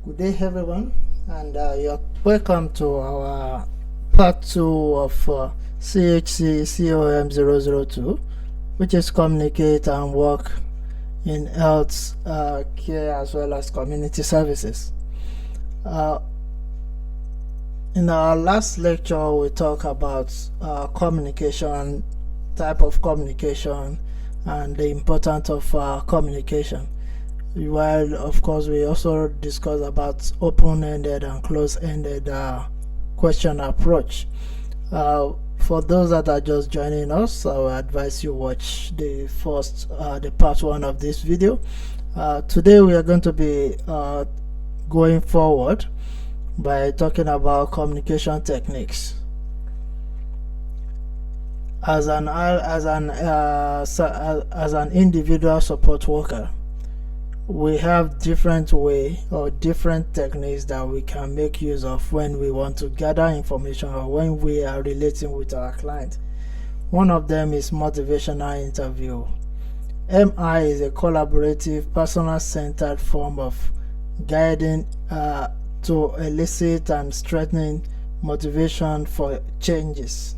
Good day, everyone, and you're welcome to our part 2 of CHCCOM002, which is communicate and work in health care as well as community services. In our last lecture, we talked about communication, type of communication, and the importance of communication. While of course we also discuss about open-ended and closed-ended question approach. For those that are just joining us, I will advise you watch the part 1 of this video. Today we are going to be going forward by talking about communication techniques. As an individual support worker, we have different techniques that we can make use of when we want to gather information or when we are relating with our client. One of them is motivational interview. MI is a collaborative, personal-centered form of guiding to elicit and strengthening motivation for changes.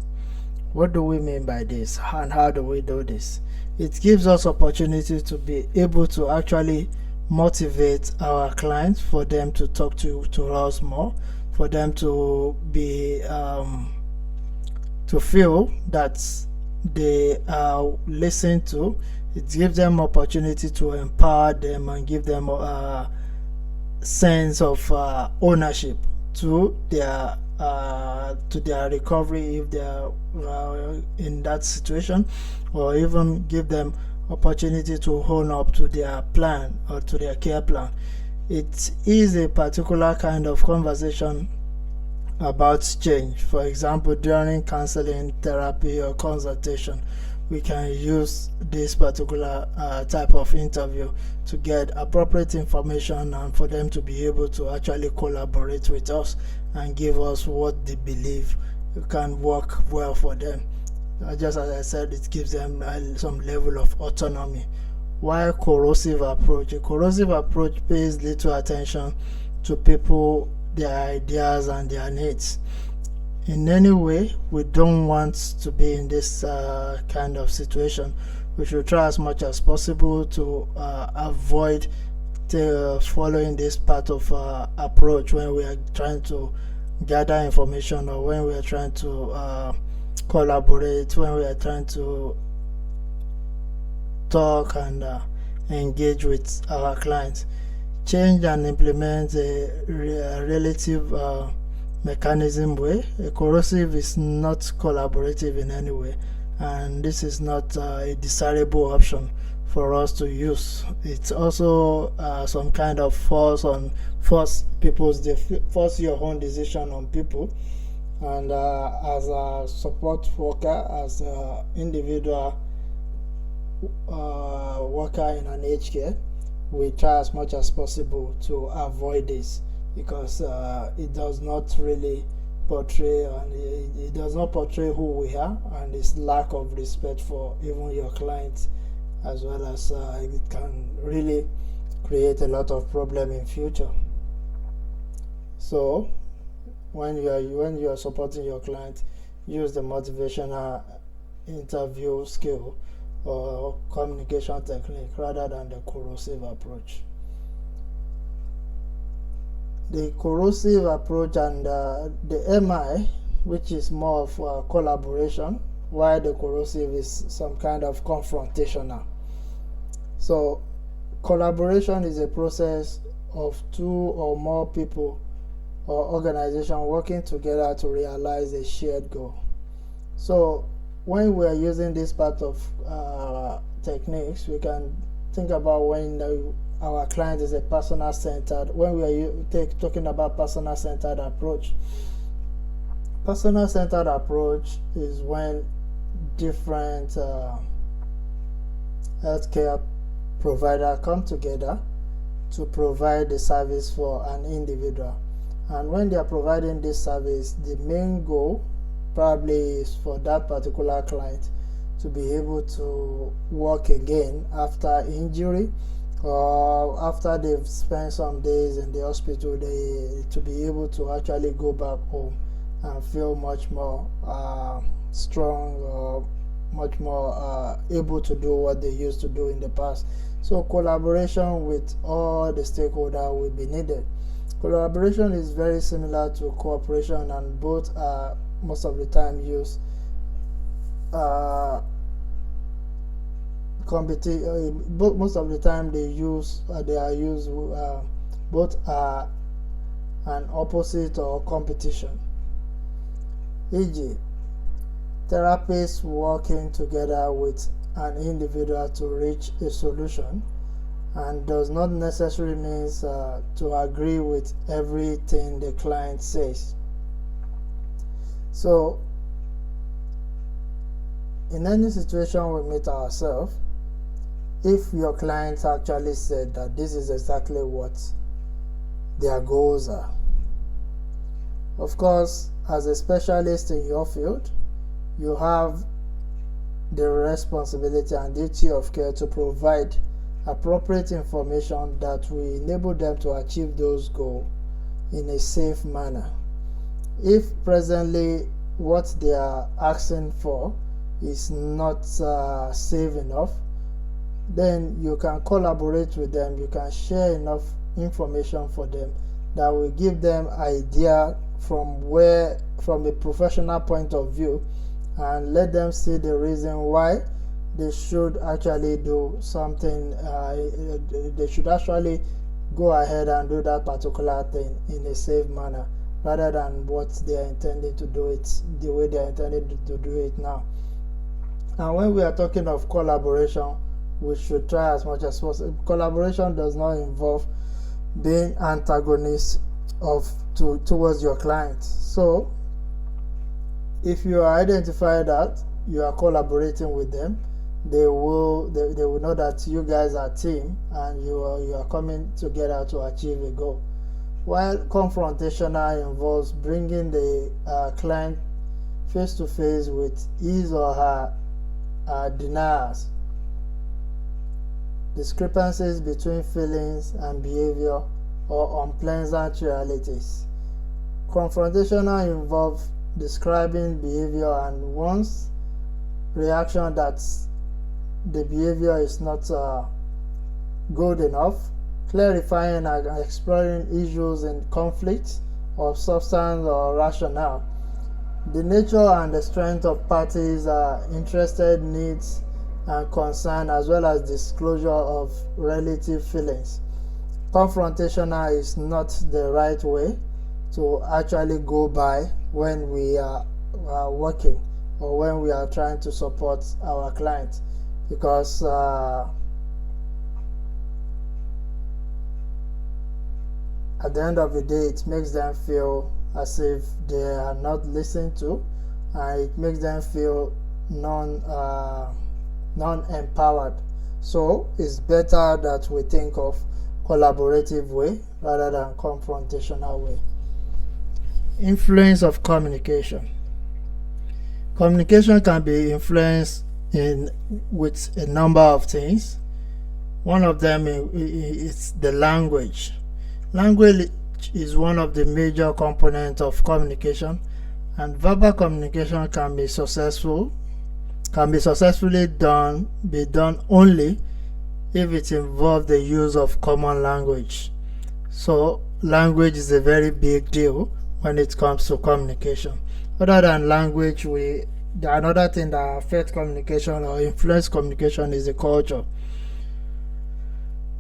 What do we mean by this, and how do we do this? It gives us opportunity to be able to actually motivate our clients, for them to talk to us more, for them to be to feel that they are listened to. It gives them opportunity to empower them and give them a sense of ownership to their recovery if they are in that situation, or even give them opportunity to hone up to their plan or to their care plan. It is a particular kind of conversation about change. For example, during counseling, therapy, or consultation, we can use this particular type of interview to get appropriate information and for them to be able to actually collaborate with us and give us what they believe can work well for them. Just as I said, it gives them some level of autonomy. While a corrosive approach pays little attention to people, their ideas, and their needs. In any way, we don't want to be in this kind of situation. We should try as much as possible to avoid following this part of approach when we are trying to gather information, or when we are trying to collaborate, when we are trying to talk and engage with our clients. Change and implement a relative mechanism way. A corrosive is not collaborative in any way, and this is not a desirable option for us to use. It's also some kind of force your own decision on people. And as a support worker, as an individual worker in an aged care, we try as much as possible to avoid this, because it does not really portray, and it does not portray who we are, and it's lack of respect for even your clients, as well as it can really create a lot of problem in future. So when you are supporting your client, use the motivational interview skill or communication technique rather than the corrosive approach. The corrosive approach and the MI, which is more of collaboration, while the corrosive is some kind of confrontational. So collaboration is a process of two or more people or organization working together to realize a shared goal. So when we are using this part of techniques, we can think about when our client is a personal-centered. When we are talking about personal-centered approach, personal-centered approach is when different healthcare providers come together to provide the service for an individual. And when they are providing this service, the main goal probably is for that particular client to be able to work again after injury, or after they've spent some days in the hospital, they to be able to actually go back home and feel much more strong, or much more able to do what they used to do in the past. So collaboration with all the stakeholders will be needed. Collaboration is very similar to cooperation, and both are most of the time used most of the time they are used both are an opposite or competition. E.g., therapists working together with an individual to reach a solution, and does not necessarily mean to agree with everything the client says. So in any situation we meet ourselves, if your client actually said that this is exactly what their goals are, of course, as a specialist in your field, you have the responsibility and duty of care to provide appropriate information that will enable them to achieve those goals in a safe manner. If presently what they are asking for is not safe enough, then you can collaborate with them, you can share enough information for them that will give them idea from a professional point of view, and let them see the reason why they should actually do something. They should actually go ahead and do that particular thing in a safe manner, rather than what they are intending to do it the way they are intending to do it now. And when we are talking of collaboration, we should try as much as possible. Collaboration does not involve being antagonist towards your client. So if you identify that you are collaborating with them, they will know that you guys are a team and you are coming together to achieve a goal. While confrontational involves bringing the client face to face with his or her denials, discrepancies between feelings and behavior, or unpleasant realities. Confrontational involves describing behavior and one's reaction that the behavior is not good enough, clarifying and exploring issues in conflict of substance or rationale. The nature and the strength of parties' interested needs and concern, as well as disclosure of relative feelings. Confrontational is not the right way to actually go by when we are working, or when we are trying to support our clients, because at the end of the day it makes them feel as if they are not listened to, and it makes them feel non-empowered. So it's better that we think of collaborative way rather than confrontational way. Influence of communication. Communication can be influenced with a number of things. One of them is the language. Language is one of the major components of communication, and verbal communication can be successfully done only if it involves the use of common language. So language is a very big deal when it comes to communication. Other than language, another thing that affects communication or influence communication is the culture.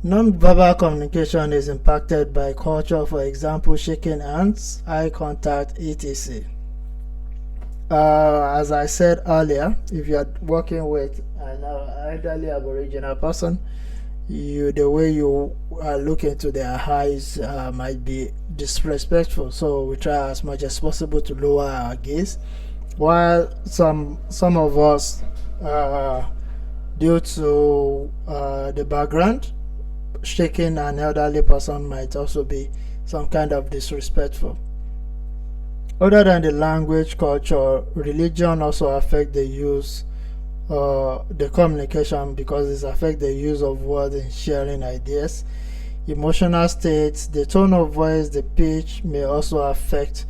Non-verbal communication is impacted by culture, for example, shaking hands, eye contact, etc. As I said earlier, if you are working with an elderly Aboriginal person, the way you look into their eyes might be disrespectful. So we try as much as possible to lower our gaze. While some of us, due to the background, shaking an elderly person might also be some kind of disrespectful. Other than the language, culture, religion also affect the use the communication, because it affects the use of words in sharing ideas. Emotional states, the tone of voice, the pitch may also affect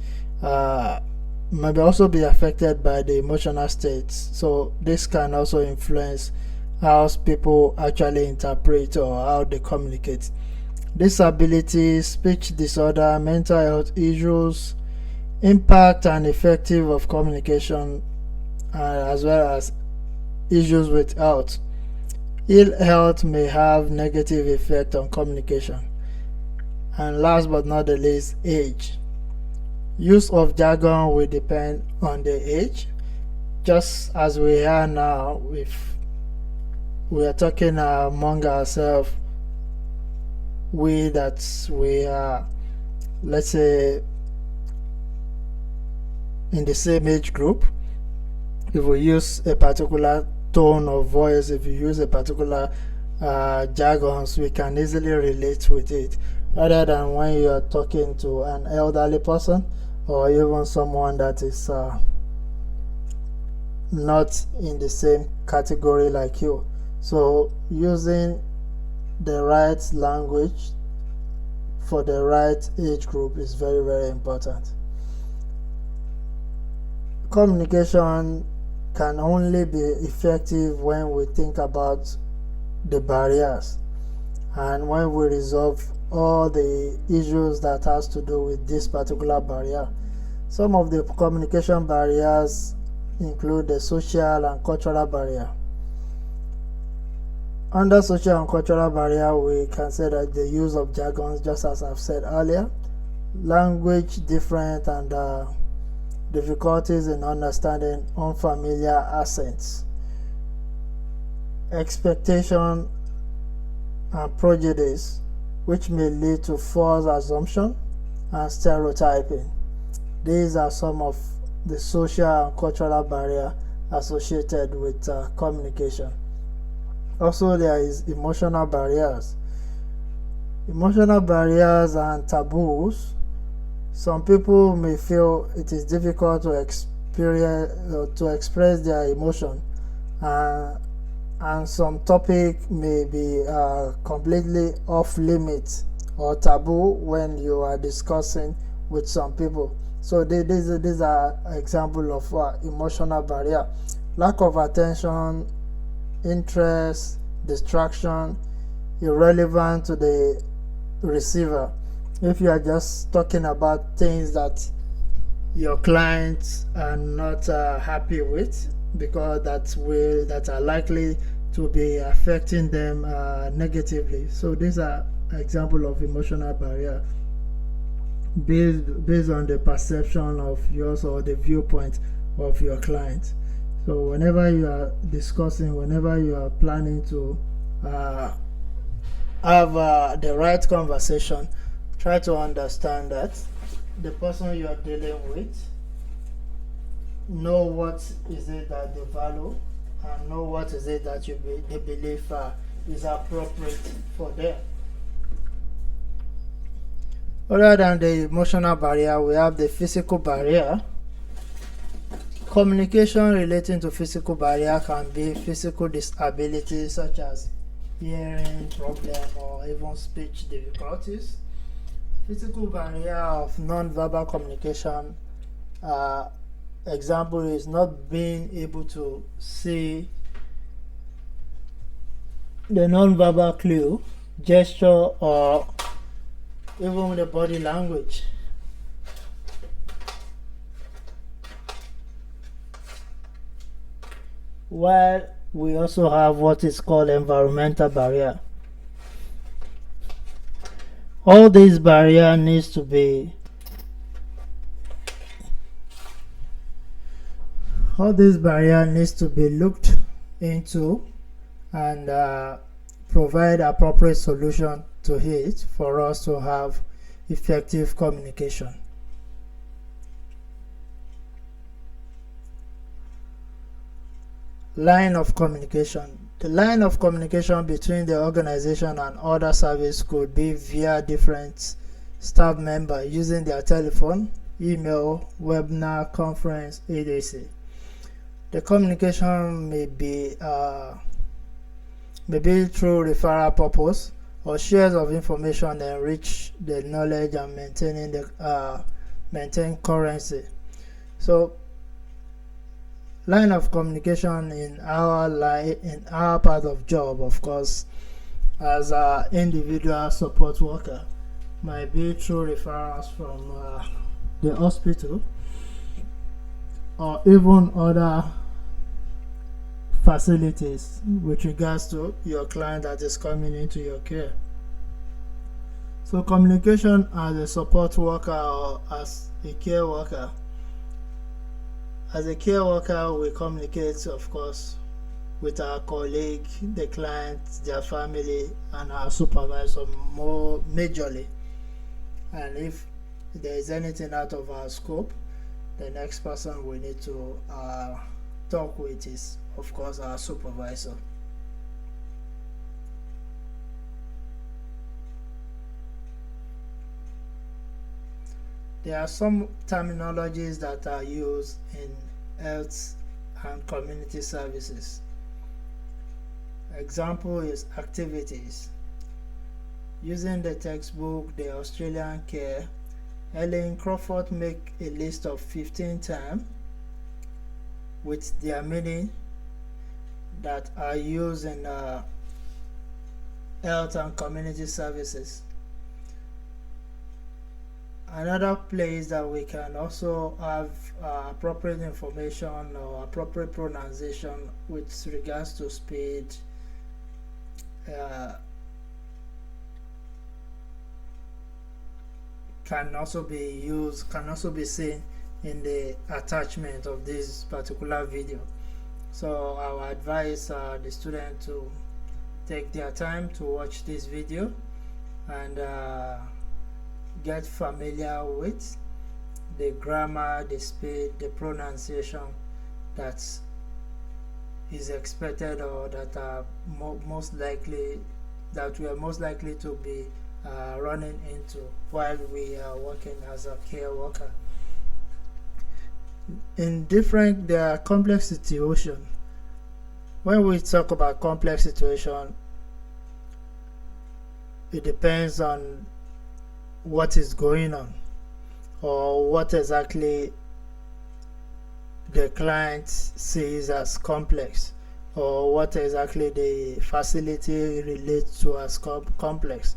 may also be affected by the emotional states. So this can also influence how people actually interpret or how they communicate. Disabilities, speech disorder, mental health issues, impact and effective of communication, as well as issues with health. Ill health may have negative effect on communication. And last but not the least, age. Use of jargon will depend on the age. Just as we are now, if we are talking among ourselves, we are, let's say, in the same age group, if we use a particular tone of voice, if you use a particular jargons, we can easily relate with it, rather than when you are talking to an elderly person or even someone that is not in the same category like you. So using the right language for the right age group is very, very important. Communication can only be effective when we think about the barriers and when we resolve all the issues that has to do with this particular barrier. Some of the communication barriers include the social and cultural barrier. Under social and cultural barrier, we can say that the use of jargons, just as I've said earlier, language different, and difficulties in understanding unfamiliar accents, expectation and prejudice, which may lead to false assumption and stereotyping. These are some of the social and cultural barrier associated with communication. Also, there is emotional barriers. Emotional barriers and taboos. Some people may feel it is difficult to express their emotion, and some topic may be completely off limits or taboo when you are discussing with some people. So these are examples of emotional barrier. Lack of attention, interest, distraction, irrelevant to the receiver. If you are just talking about things that your clients are not happy with, because that are likely to be affecting them negatively. So these are examples of emotional barrier based on the perception of yours or the viewpoint of your client. So whenever you are discussing, whenever you are planning to have the right conversation, try to understand that the person you are dealing with know what is it that they value, and know what is it that they believe is appropriate for them. Other than the emotional barrier, we have the physical barrier. Communication relating to physical barrier can be physical disabilities such as hearing problem or even speech difficulties. Physical barrier of non-verbal communication, example is not being able to see the non-verbal clue, gesture, or even the body language. While we also have what is called environmental barrier. All these barriers needs to be looked into and provide appropriate solution to it for us to have effective communication. Line of communication. The line of communication between the organization and other service could be via different staff members using their telephone, email, webinar, conference, etc. The communication may be through referral purpose or shares of information that enrich the knowledge and maintain currency. So line of communication in our part of job, of course, as an individual support worker, might be through referrals from the hospital or even other facilities with regards to your client that is coming into your care. So communication as a support worker or as a care worker. As a care worker, we communicate, of course, with our colleague, the client, their family, and our supervisor more majorly. And if there is anything out of our scope, the next person we need to talk with is, of course, our supervisor. There are some terminologies that are used in health and community services. Example is activities. Using the textbook The Australian Care, Ellen Crawford make a list of 15 terms with their meaning that are used in health and community services. Another place that we can also have appropriate information or appropriate pronunciation with regards to speed can also be seen in the attachment of this particular video. So I would advise the student to take their time to watch this video and get familiar with the grammar, the speed, the pronunciation that is expected or that are most likely to be running into while we are working as a care worker. There are complex situations. When we talk about complex situation, it depends on what is going on or what exactly the client sees as complex or what exactly the facility relates to as complex.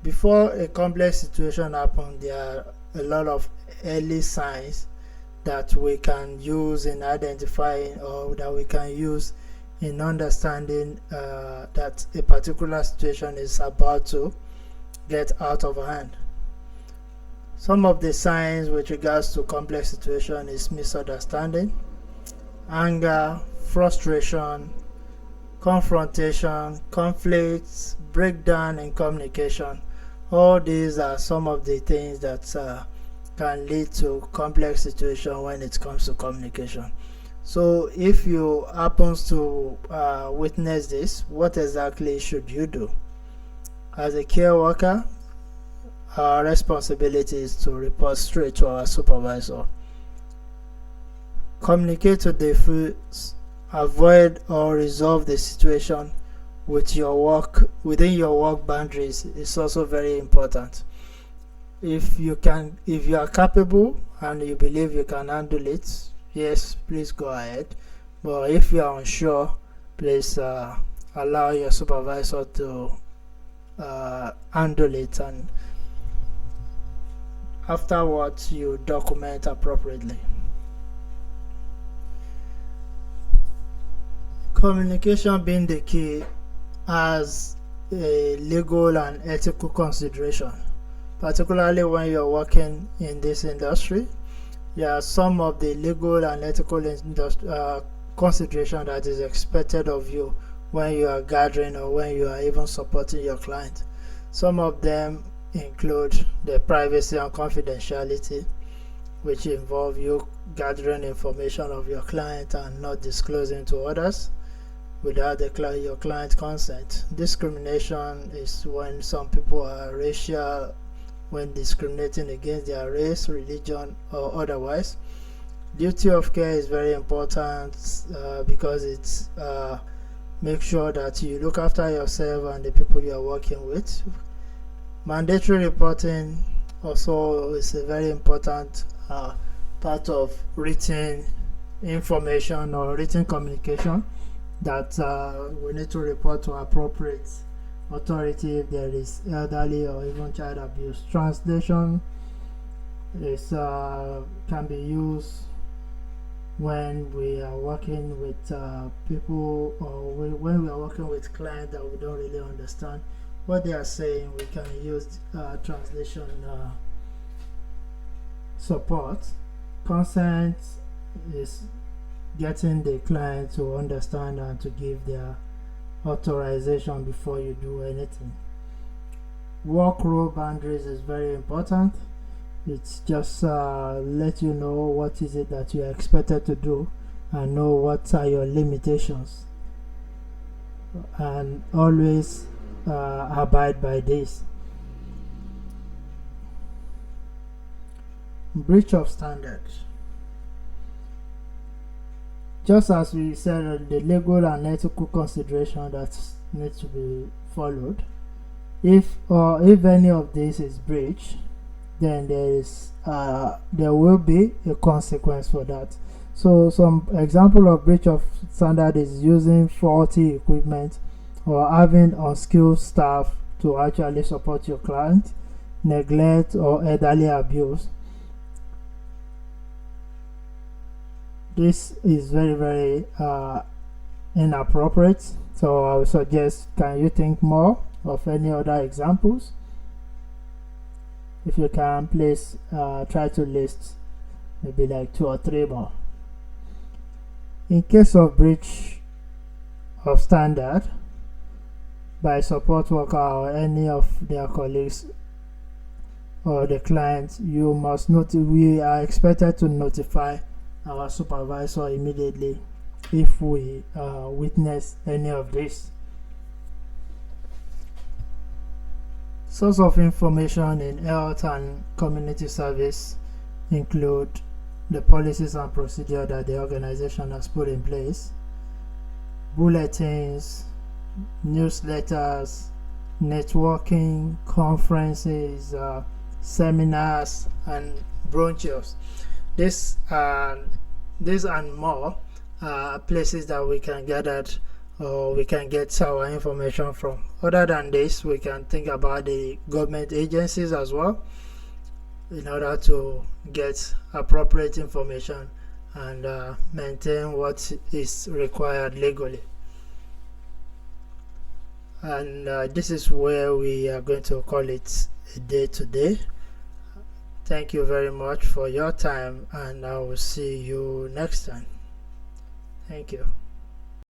Before a complex situation happens, there are a lot of early signs that we can use in identifying or that we can use in understanding that a particular situation is about to get out of hand. Some of the signs with regards to complex situation is misunderstanding, anger, frustration, confrontation, conflicts, breakdown in communication. All these are some of the things that can lead to complex situation when it comes to communication. So if you happens to witness this, what exactly should you do? As a care worker, our responsibility is to report straight to our supervisor. Communicate to diffuse, avoid or resolve the situation within your work boundaries is also very important. If you are capable and you believe you can handle it, yes, please go ahead. But if you are unsure, please allow your supervisor to handle it, and afterwards you document appropriately. Communication being the key as a legal and ethical consideration, particularly when you're working in this industry. There are some of the legal and ethical consideration that is expected of you when you are gathering or when you are even supporting your client. Some of them include the privacy and confidentiality, which involve you gathering information of your client and not disclosing to others without your client's consent. Discrimination is when some people are racial, when discriminating against their race, religion, or otherwise. Duty of care is very important because it makes sure that you look after yourself and the people you are working with. Mandatory reporting also is a very important part of written information or written communication that we need to report to appropriate authority if there is elderly or even child abuse. Translation is can be used when we are working with people, or when we are working with clients that we don't really understand what they are saying. We can use translation support. Consent is getting the client to understand and to give their authorization before you do anything. Work role boundaries is very important. It's just let you know what is it that you are expected to do and know what are your limitations, and always abide by this. Breach of standards. Just as we said, the legal and ethical consideration that needs to be followed. If any of this is breached, then there will be a consequence for that. So some example of breach of standard is using faulty equipment or having unskilled staff to actually support your client, neglect or elderly abuse. This is very, very inappropriate. So I would suggest, can you think more of any other examples? If you can, please try to list maybe like 2 or 3 more. In case of breach of standard by support worker or any of their colleagues or the client, you must we are expected to notify our supervisor immediately if we witness any of this. Source of information in health and community service include the policies and procedure that the organization has put in place, bulletins, newsletters, networking, conferences, seminars, and brochures. This and more places that we can gather or we can get our information from. Other than this, we can think about the government agencies as well in order to get appropriate information and maintain what is required legally. And this is where we are going to call it a day today. Thank you very much for your time, and I will see you next time. Thank you.